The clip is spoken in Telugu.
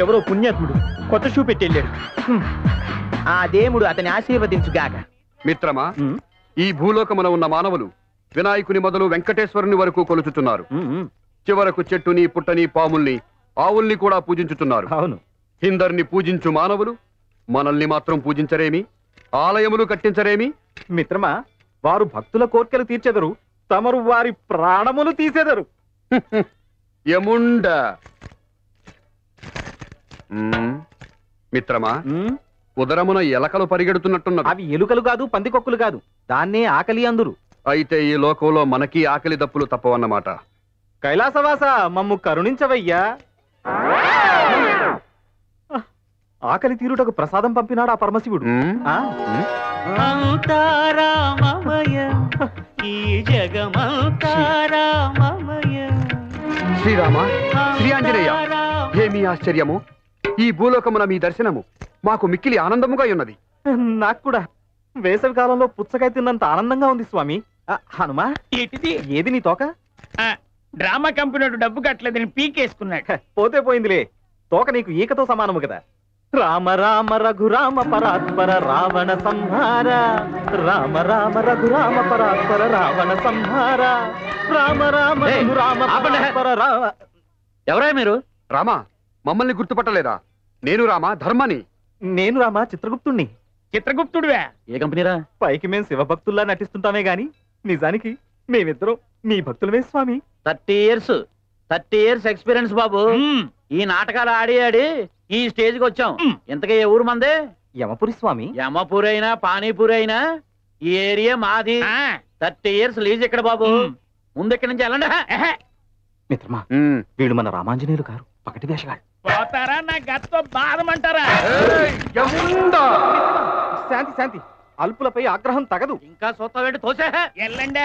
ఎవరో పుణ్యాత్ముడు కొత్త షూ పెట్టి వెళ్ళాడు. ఆ దేవుడు అతని ఆశీర్వదించుగాక. మిత్రమా, ఈ భూలోకమున ఉన్న మానవులు వినాయకుని మొదలు వెంకటేశ్వరుని వరకు కొలుచుతున్నారు. చివరకు చెట్టుని, పుట్టని, పాముల్ని, ఆవుల్ని కూడా పూజించుతున్నారు. అవును. ఇందరిని పూజించు మానవులు మనల్ని మాత్రం పూజించరేమి? ఆలయములు కట్టించరేమి? మిత్రమా, వారు భక్తుల కోర్కెలు తీర్చెదరు, తమరు వారి ప్రాణములు తీసెదరు. యముండ. మిత్రమా, ఉదరమున ఎలకలు పరిగెడుతున్నట్టున్నది. అవి ఎలుకలు కాదు, పందికొక్కులు కాదు, దాన్నే ఆకలి అందురు. అయితే ఈ లోకంలో మనకి ఆకలి దప్పులు తప్పవన్నమాట. కైలాసవాస, మమ్ము కరుణించవయ్యా. ఆకలి తీరుటకు ప్రసాదం పంపినాడు ఆ పరమశివుడు. శ్రీరామ, శ్రీ ఆంజనేయ, ఏమి ఆశ్చర్యము! ఈ భూలోకమున మీ దర్శనము మాకు మిక్కిలి ఆనందముగా ఉన్నది. నాకు కూడా వేసవి కాలంలో పుచ్చకాయ తిన్నంత ఆనందంగా ఉంది స్వామి. హనుమా, ఏది నీ తోక? డ్రామా కంపెనీ డబ్బు కట్టలేదని పీకేసుకున్నాడు. పోతే పోయిందిలే, తోక నీకు ఈకతో సమానము కదా. రామ రామ రఘురామ పరాత్పర రావణ సంహార, రామ రామ రఘురామ పరాత్పర రావణ సంహార, రామ రామ రఘురామ పరాత్పర రావ. ఎవరా మీరు? రామా, మమ్మల్ని గుర్తుపట్టలేదా? నేను రామా, ధర్మని. నేను రామా, చిత్రగుప్తుణ్ణి. చిత్రగుప్తుడివే? ఏ కంపెనీరా? పైకి మేం శివభక్తుల్లా నటిస్తుంటామే గాని నిజానికి మేమిద్దరం మీ భక్తులమే స్వామి. 30 years ఎక్స్పీరియన్స్ బాబు. ఈ నాటకాలు ఆడి ఆడి ఈ స్టేజ్ కి వచ్చాం. ఇంతకీ ఏ ఊరు మందే? యమపురి స్వామి. యమపూరి అయినా పానీపూరి అయినా ఈ ఏరియా మాది. 30 years లీజ్ ఇక్కడ బాబు. ముందు ఇక్కడి నుంచి వెళ్ళండి. మిత్రమా, వీళ్ళు మన రామాంజనేయులు గారు, పకటి వేషగాడు. పోతారా నా గత్తో బాధమంటారా? శాంతి శాంతి, అల్పులపై ఆగ్రహం తగదు. ఇంకా సొత్త తోసే ఎల్లండే